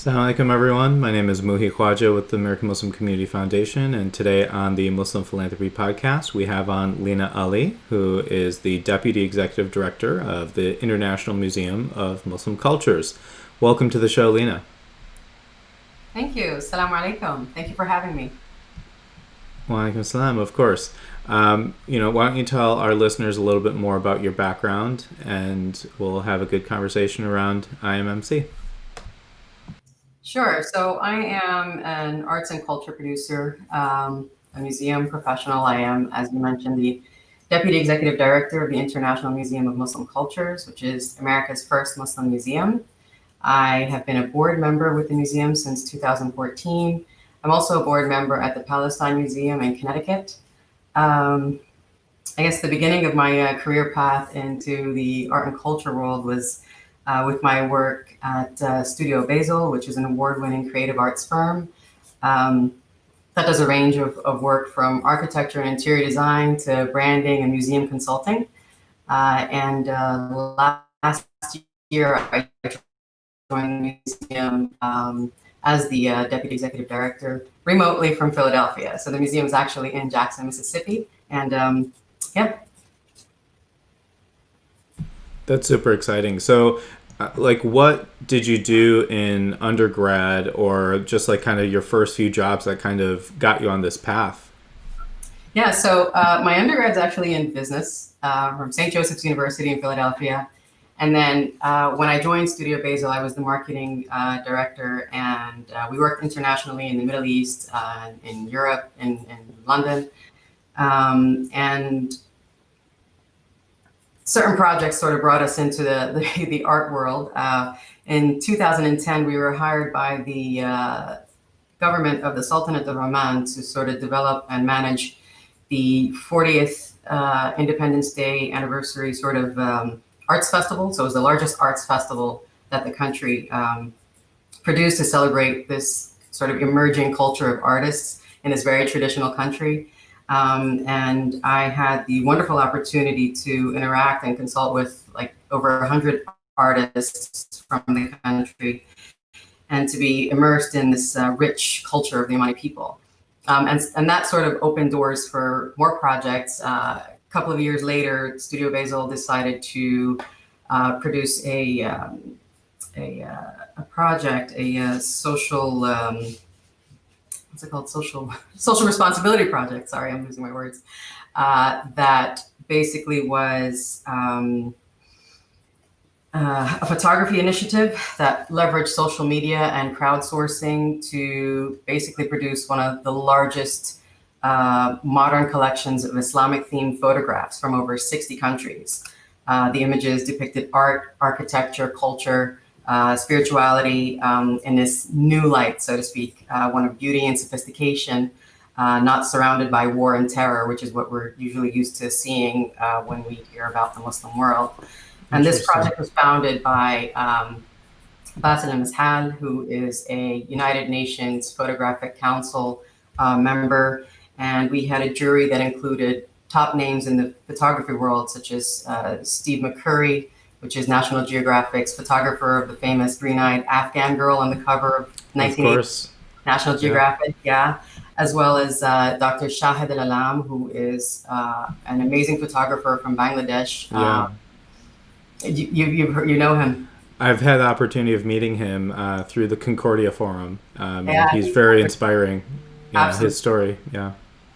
Assalamu alaikum, everyone. My name is Muhi Khwaja with the American Muslim Community Foundation, and today on the Muslim Philanthropy podcast, we have on Lina Ali, who is the Deputy Executive Director of the International Museum of Muslim Cultures. Welcome to the show, Lina. Thank you. Assalamu alaikum. Thank you for having me. Wa alaikum salam, of course. Why don't you tell our listeners a little bit more about your background, and we'll have a good conversation around IMMC. Sure. So I am an arts and culture producer, a museum professional. I am, as you mentioned, the Deputy Executive Director of the International Museum of Muslim Cultures, which is America's first Muslim museum. I have been a board member with the museum since 2014. I'm also a board member at the Palestine Museum in Connecticut. I guess the beginning of my career path into the art and culture world was with my work at Studio Basel, which is an award-winning creative arts firm that does a range of work from architecture and interior design to branding and museum consulting. Last year, I joined the museum as the Deputy Executive Director remotely from Philadelphia. So the museum is actually in Jackson, Mississippi. And yeah. That's super exciting. So, what did you do in undergrad, or just like kind of your first few jobs that kind of got you on this path? Yeah, so my undergrad's actually in business from St. Joseph's University in Philadelphia. And then when I joined Studio Basel, I was the marketing director, and we worked internationally in the Middle East, in Europe, in London. And certain projects sort of brought us into the art world. In 2010, we were hired by the government of the Sultanate of Oman to sort of develop and manage the 40th Independence Day anniversary sort of arts festival. So it was the largest arts festival that the country produced to celebrate this sort of emerging culture of artists in this very traditional country. And I had the wonderful opportunity to interact and consult with like over 100 artists from the country and to be immersed in this rich culture of the Omani people. And that sort of opened doors for more projects. A couple of years later, Studio Basel decided to produce a project, a social, what's it called? Social responsibility project. Sorry, I'm losing my words. That basically was a photography initiative that leveraged social media and crowdsourcing to basically produce one of the largest modern collections of Islamic-themed photographs from over 60 countries. The images depicted art, architecture, culture, spirituality in this new light, so to speak, one of beauty and sophistication, not surrounded by war and terror, which is what we're usually used to seeing when we hear about the Muslim world. And this project was founded by Bassel Mashal, who is a United Nations Photographic Council member. And we had a jury that included top names in the photography world, such as Steve McCurry, which is National Geographic's photographer of the famous green-eyed Afghan girl on the cover of 1980 National Geographic, yeah. As well as Dr. Shahid Al-Alam, who is an amazing photographer from Bangladesh. Yeah. You know him. I've had the opportunity of meeting him through the Concordia Forum. He's very inspiring. Yeah, his story. Yeah.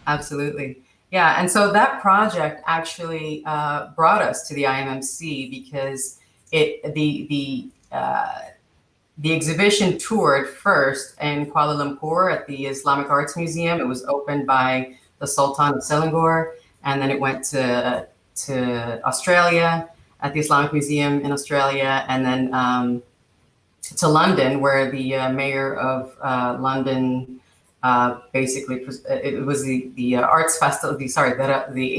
Absolutely. Yeah, and so that project actually brought us to the IMMC because the exhibition toured first in Kuala Lumpur at the Islamic Arts Museum. It was opened by the Sultan of Selangor, and then it went to Australia at the Islamic Museum in Australia, and then to London, where the mayor of London basically, it was the arts festival, the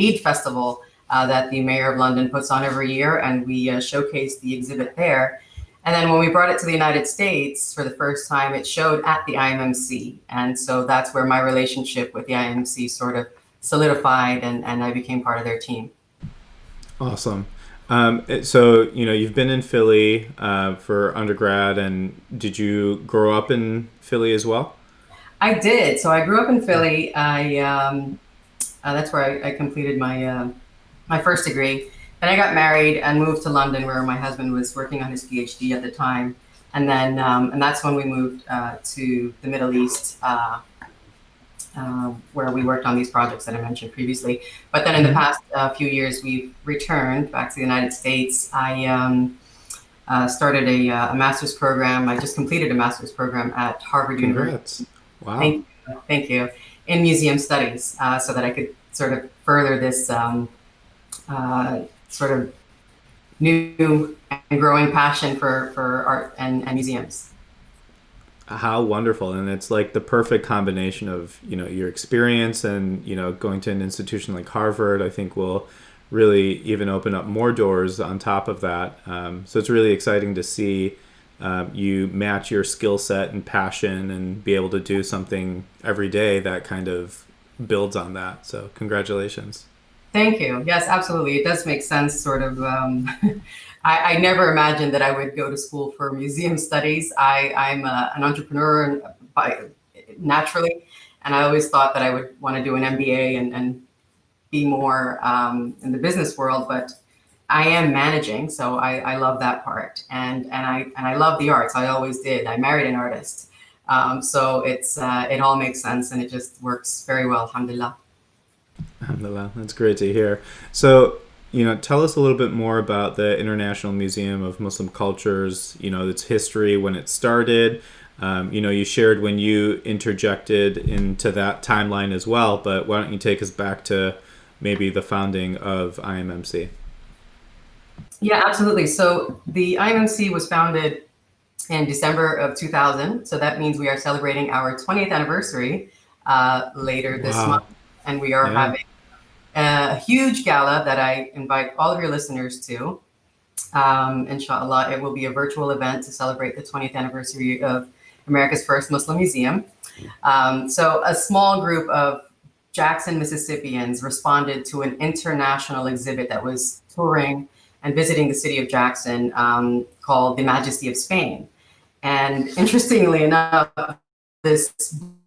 Eid festival that the mayor of London puts on every year, and we showcased the exhibit there. And then when we brought it to the United States for the first time, it showed at the IMMC. And so that's where my relationship with the IMMC sort of solidified, and I became part of their team. Awesome. So, you've been in Philly for undergrad, and did you grow up in Philly as well? I did. So I grew up in Philly. That's where I completed my first degree. Then I got married and moved to London, where my husband was working on his PhD at the time. And that's when we moved to the Middle East, where we worked on these projects that I mentioned previously. But then in the Hmm. past few years, we've returned back to the United States. I started a master's program. I just completed a master's program at Harvard University. Congrats. Wow. Thank you, in museum studies, so that I could sort of further this sort of new and growing passion for art and museums. How wonderful. And it's like the perfect combination of, your experience and, going to an institution like Harvard, I think will really even open up more doors on top of that. So it's really exciting to see you match your skill set and passion and be able to do something every day that kind of builds on that. So congratulations. Thank you. Yes, absolutely. It does make sense, sort of. I never imagined that I would go to school for museum studies. I'm an entrepreneur naturally, and I always thought that I would want to do an MBA and be more in the business world. But I am managing, so I love that part, and I love the arts. I always did. I married an artist, so it all makes sense, and it just works very well. Alhamdulillah. Alhamdulillah, that's great to hear. So, tell us a little bit more about the International Museum of Muslim Cultures, its history, when it started. You shared when you interjected into that timeline as well, but why don't you take us back to maybe the founding of IMMC? Yeah, absolutely. So the IMMC was founded in December of 2000. So that means we are celebrating our 20th anniversary later this month. Wow. And we are Yeah. having a huge gala that I invite all of your listeners to. Inshallah, it will be a virtual event to celebrate the 20th anniversary of America's first Muslim museum. So a small group of Jackson, Mississippians responded to an international exhibit that was touring and visiting the city of Jackson, called The Majesty of Spain. And interestingly enough, this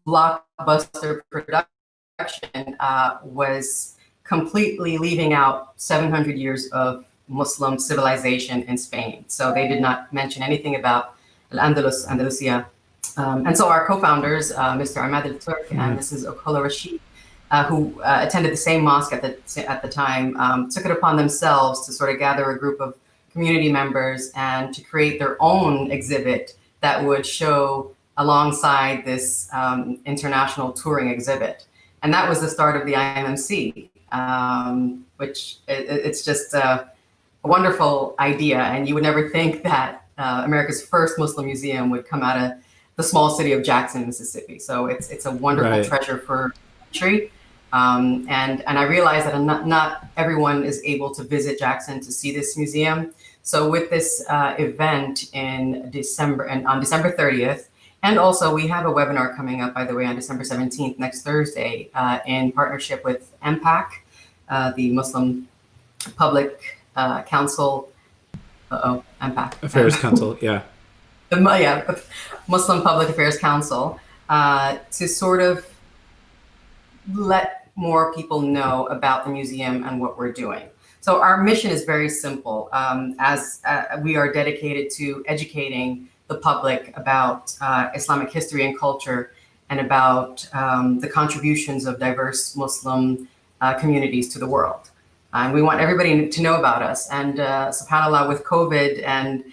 blockbuster production was completely leaving out 700 years of Muslim civilization in Spain. So they did not mention anything about Al-Andalus, Andalusia. And so our co-founders, Mr. Ahmad al-Turk and Mrs. Okola Rashid, who attended the same mosque at the time, took it upon themselves to sort of gather a group of community members and to create their own exhibit that would show alongside this international touring exhibit. And that was the start of the IMMC, which it's just a wonderful idea. And you would never think that America's first Muslim museum would come out of the small city of Jackson, Mississippi. So it's a wonderful Right. treasure for country. And I realize that not everyone is able to visit Jackson to see this museum. So with this event in December, and on December 30th, and also we have a webinar coming up, by the way, on December 17th, next Thursday, in partnership with MPAC, the Muslim Public Council, MPAC. Affairs Council, yeah. Yeah, Muslim Public Affairs Council, to sort of let more people know about the museum and what we're doing. So our mission is very simple. As we are dedicated to educating the public about Islamic history and culture, and about the contributions of diverse Muslim communities to the world. And we want everybody to know about us. And subhanAllah, with COVID and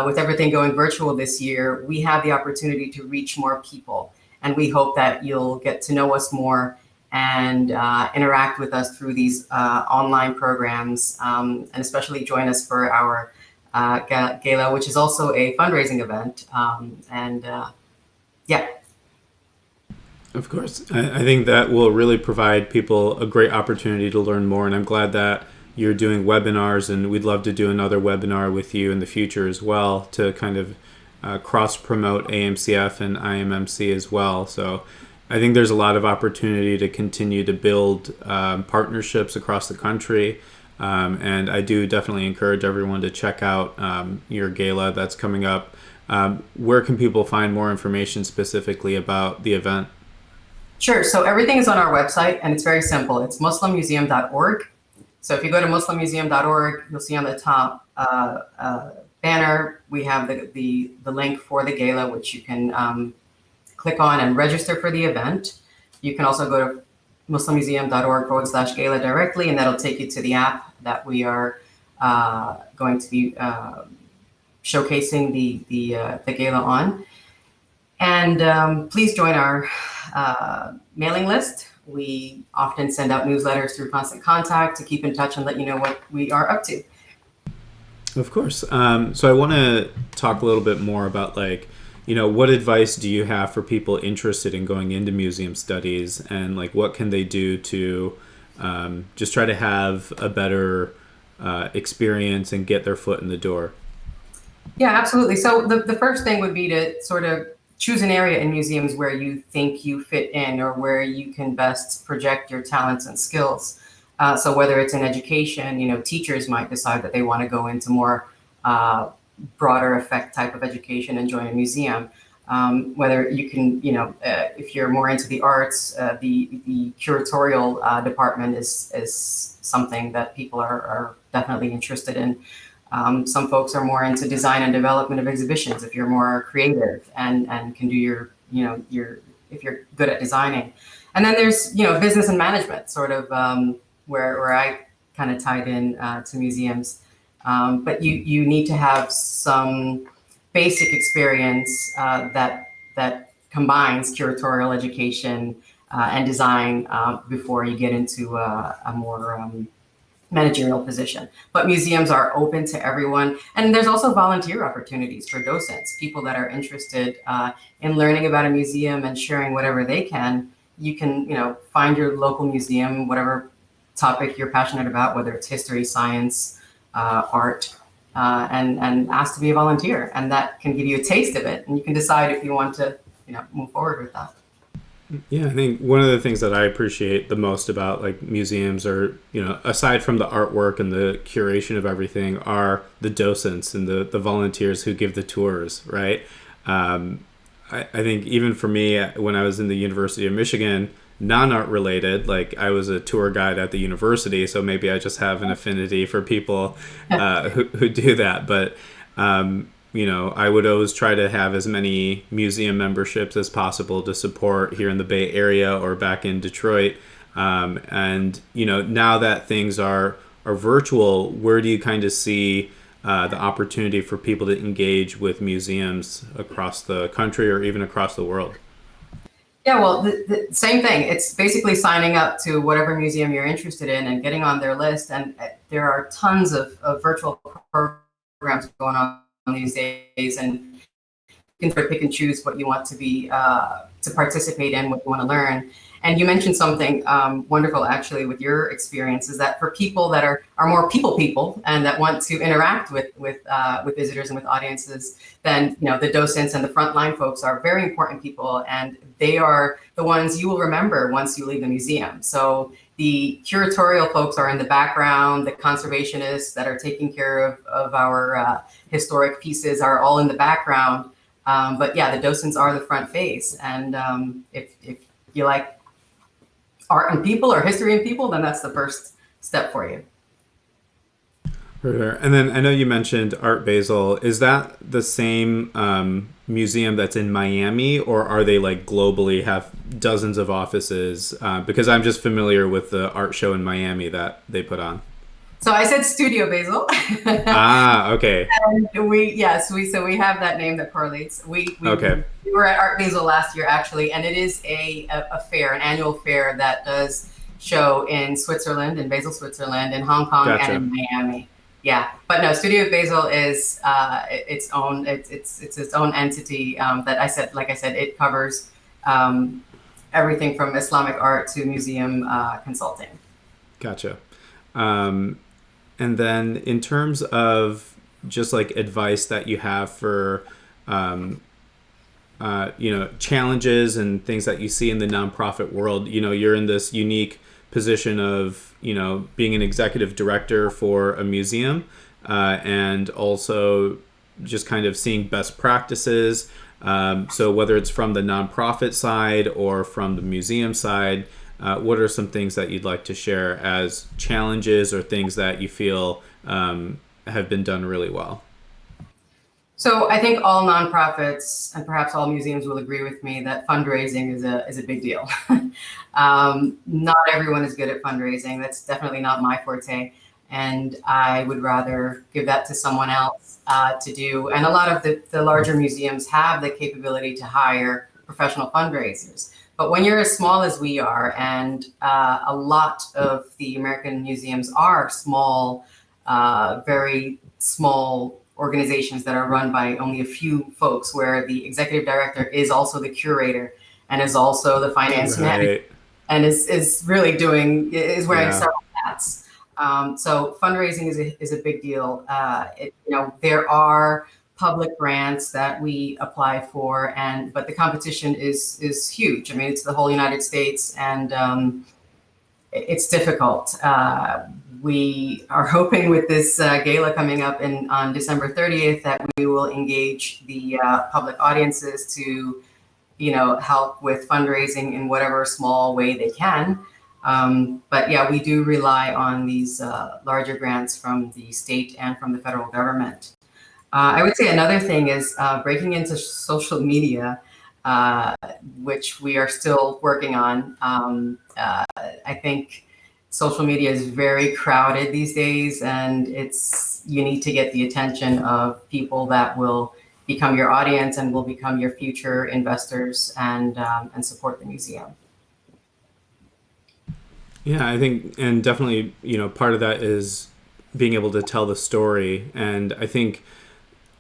with everything going virtual this year, we have the opportunity to reach more people. And we hope that you'll get to know us more and interact with us through these online programs, and especially join us for our gala, which is also a fundraising event. Yeah. Of course. I think that will really provide people a great opportunity to learn more. And I'm glad that you're doing webinars, and we'd love to do another webinar with you in the future as well to kind of cross promote AMCF and IMMC as well. So I think there's a lot of opportunity to continue to build partnerships across the country. And I do definitely encourage everyone to check out your gala that's coming up. Where can people find more information specifically about the event? Sure. So everything is on our website, and it's very simple. It's muslimmuseum.org. So if you go to muslimmuseum.org, you'll see on the top banner, we have the link for the gala, which you can click on and register for the event. You can also go to muslimmuseum.org/gala directly, and that'll take you to the app that we are going to be showcasing the gala on. And please join our mailing list. We often send out newsletters through Constant Contact to keep in touch and let you know what we are up to. Of course. So I want to talk a little bit more about what advice do you have for people interested in going into museum studies, and what can they do to just try to have a better experience and get their foot in the door? Yeah, absolutely. So the first thing would be to sort of choose an area in museums where you think you fit in, or where you can best project your talents and skills. So whether it's in education, teachers might decide that they want to go into more broader effect type of education and join a museum. Whether you can, if you're more into the arts, the curatorial department is something that people are definitely interested in. Some folks are more into design and development of exhibitions if you're more creative and can do your if you're good at designing. And then there's, business and management, sort of where I kind of tied in to museums. But you need to have some basic experience that combines curatorial education and design before you get into a more managerial position. But museums are open to everyone. And there's also volunteer opportunities for docents, people that are interested in learning about a museum and sharing whatever they can. You can, find your local museum, whatever topic you're passionate about, whether it's history, science, art, and ask to be a volunteer. And that can give you a taste of it. And you can decide if you want to, move forward with that. Yeah, I think one of the things that I appreciate the most about museums are, aside from the artwork and the curation of everything, are the docents and the volunteers who give the tours, right? I think even for me, when I was in the University of Michigan, non-art related, I was a tour guide at the university, so maybe I just have an affinity for people who do that. But I would always try to have as many museum memberships as possible to support here in the Bay Area or back in Detroit. And now that things are virtual, where do you kind of see the opportunity for people to engage with museums across the country or even across the world? Yeah, well, the same thing. It's basically signing up to whatever museum you're interested in and getting on their list. And there are tons of virtual programs going on these days, and you can sort of pick and choose what you want to be to participate in, what you want to learn. And you mentioned something wonderful, actually, with your experience, is that for people that are more people and that want to interact with visitors and with audiences, then the docents and the frontline folks are very important people, and they are the ones you will remember once you leave the museum. So the curatorial folks are in the background, the conservationists that are taking care of our historic pieces are all in the background. But yeah, the docents are the front face, and if you like art and people or history and people, then that's the first step for you. And then I know you mentioned Art Basel. Is that the same museum that's in Miami, or are they globally have dozens of offices? Because I'm just familiar with the art show in Miami that they put on. So I said Studio Basel. Okay. And we have that name that correlates. We were at Art Basel last year, actually, and it is a fair, an annual fair that does show in Switzerland, in Basel, Switzerland, in Hong Kong, Gotcha. and in Miami. Yeah, but no, Studio Basel is its own entity that I said, it covers everything from Islamic art to museum consulting. Gotcha. And then in terms of just advice that you have for challenges and things that you see in the nonprofit world, you're in this unique position of, being an executive director for a museum, and also just kind of seeing best practices. So whether it's from the nonprofit side or from the museum side, what are some things that you'd like to share as challenges or things that you feel have been done really well? So I think all nonprofits and perhaps all museums will agree with me that fundraising is a big deal. Not everyone is good at fundraising. That's definitely not my forte. And I would rather give that to someone else to do. And a lot of the larger museums have the capability to hire professional fundraisers. But when you're as small as we are, and a lot of the American museums are small, very small organizations that are run by only a few folks, where the executive director is also the curator and is also the finance manager, and is really wearing several hats. So fundraising is a big deal. There are public grants that we apply for, but the competition is huge. I mean, it's the whole United States, and it's difficult. We are hoping with this gala coming up on December 30th that we will engage the public audiences to, help with fundraising in whatever small way they can. But yeah, we do rely on these larger grants from the state and from the federal government. I would say another thing is breaking into social media, which we are still working on. I think social media is very crowded these days, and you need to get the attention of people that will become your audience and will become your future investors and support the museum. Yeah, I think, and definitely, part of that is being able to tell the story. And I think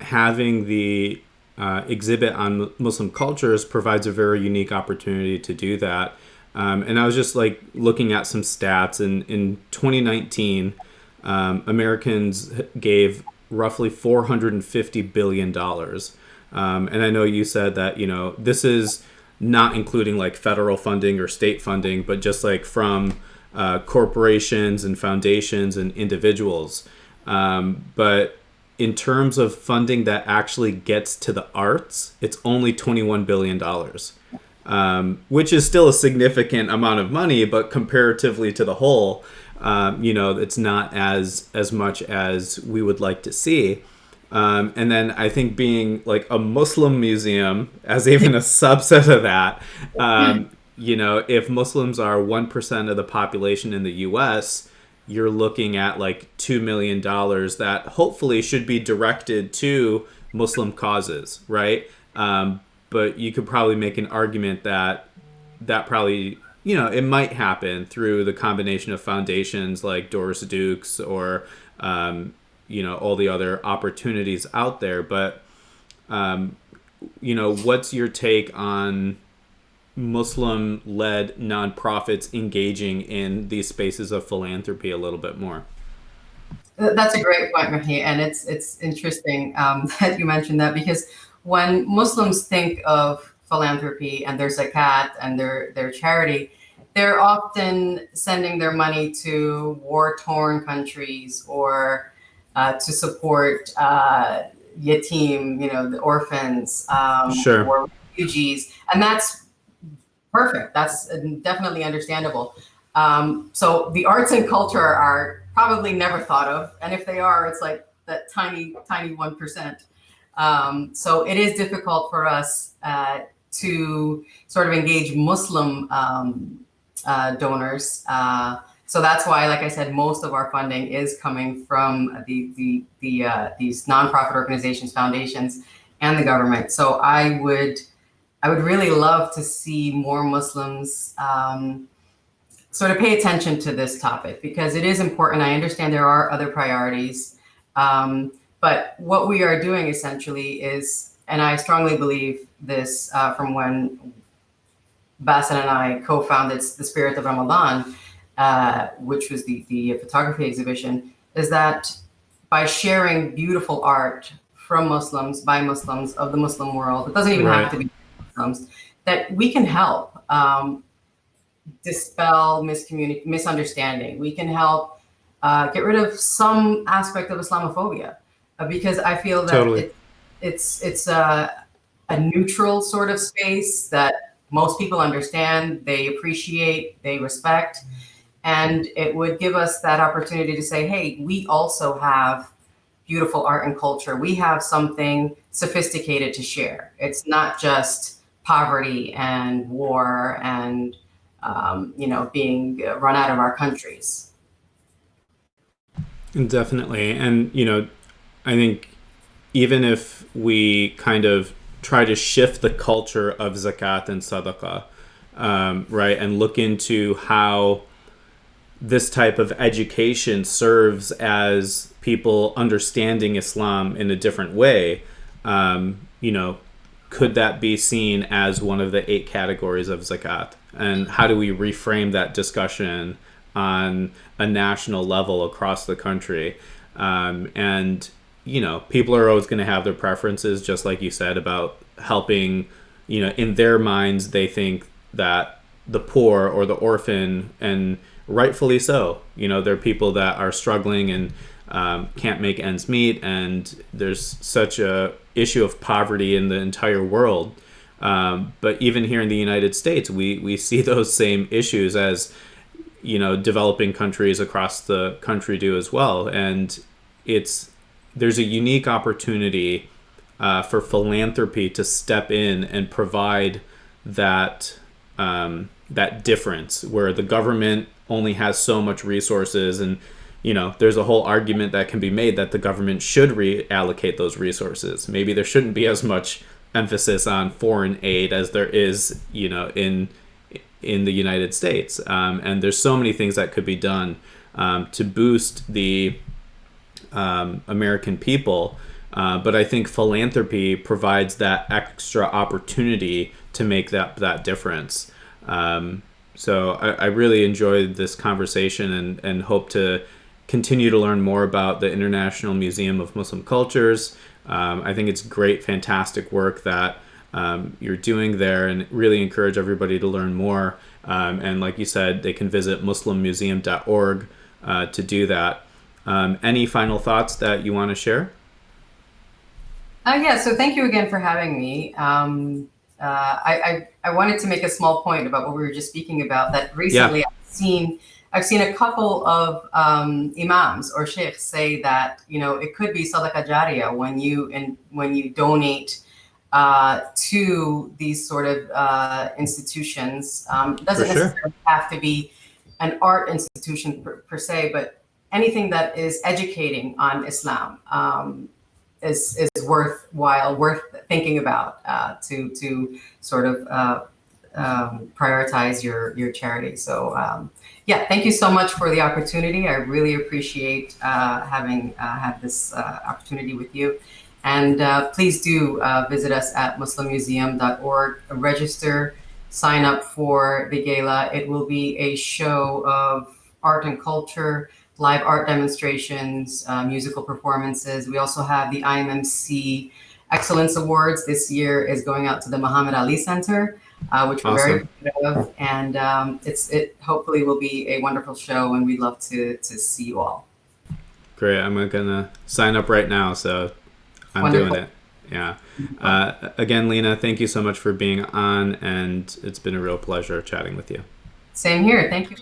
having the exhibit on Muslim cultures provides a very unique opportunity to do that. And I was just looking at some stats, and in 2019, Americans gave roughly $450 billion. And I know you said that, this is not including federal funding or state funding, but just from corporations and foundations and individuals. But in terms of funding that actually gets to the arts, it's only $21 billion. Which is still a significant amount of money, but comparatively to the whole, it's not as much as we would like to see. And then I think being a Muslim museum as even a subset of that, if Muslims are 1% of the population in the US, you're looking at $2 million that hopefully should be directed to Muslim causes, right? But you could probably make an argument that probably, it might happen through the combination of foundations like Doris Duke's or, all the other opportunities out there. But, what's your take on Muslim-led nonprofits engaging in these spaces of philanthropy a little bit more? That's a great point, Mahi, and it's interesting that you mentioned that, because when Muslims think of philanthropy and their zakat and their charity, they're often sending their money to war-torn countries or to support yatim, the orphans, Sure. or refugees, and that's perfect. That's definitely understandable. So the arts and culture are probably never thought of, and if they are, it's that tiny 1%. So it is difficult for us to sort of engage Muslim donors. So that's why, like I said, most of our funding is coming from these nonprofit organizations, foundations, and the government. So I would really love to see more Muslims sort of pay attention to this topic, because it is important. I understand there are other priorities. But what we are doing essentially is, and I strongly believe this from when Bassett and I co-founded the Spirit of Ramadan, which was the photography exhibition, is that by sharing beautiful art from Muslims, by Muslims, of the Muslim world, it doesn't even have to be Muslims, that we can help dispel misunderstanding. We can help get rid of some aspect of Islamophobia, because I feel that Totally. it's a neutral sort of space that most people understand, they appreciate, they respect, and it would give us that opportunity to say, hey, we also have beautiful art and culture. We have something sophisticated to share. It's not just poverty and war and being run out of our countries. Definitely. And, I think even if we kind of try to shift the culture of zakat and sadaqah, right, and look into how this type of education serves as people understanding Islam in a different way, could that be seen as one of the 8 categories of zakat? And how do we reframe that discussion on a national level across the country? And people are always going to have their preferences, just like you said, about helping, in their minds, they think that the poor or the orphan, and rightfully so, they're people that are struggling and can't make ends meet. And there's such a issue of poverty in the entire world. But even here in the United States, we see those same issues as, developing countries across the country do as well. And there's a unique opportunity for philanthropy to step in and provide that difference, where the government only has so much resources, and there's a whole argument that can be made that the government should reallocate those resources. Maybe there shouldn't be as much emphasis on foreign aid as there is in the United States, and there's so many things that could be done to boost the American people. But I think philanthropy provides that extra opportunity to make that difference. So I really enjoyed this conversation, and hope to continue to learn more about the International Museum of Muslim Cultures. I think it's great, fantastic work that you're doing there, and really encourage everybody to learn more. And like you said, they can visit muslimmuseum.org to do that. Any final thoughts that you want to share? So thank you again for having me. I wanted to make a small point about what we were just speaking about, that recently I've seen a couple of imams or sheikhs say that it could be sadaqah jariyah when you donate to these sort of institutions. It doesn't necessarily have to be an art institution per se, but anything that is educating on Islam is worthwhile, worth thinking about to sort of prioritize your charity. So thank you so much for the opportunity. I really appreciate having had this opportunity with you. And please do visit us at muslimmuseum.org, register, sign up for the gala. It will be a show of art and culture, live art demonstrations, musical performances. We also have the IMMC Excellence Awards. This year is going out to the Muhammad Ali Center, which we're very proud of. And it hopefully will be a wonderful show, and we'd love to see you all. Great. I'm going to sign up right now, so I'm Wonderful. doing it. Yeah. Again, Lina, thank you so much for being on, and it's been a real pleasure chatting with you. Same here. Thank you.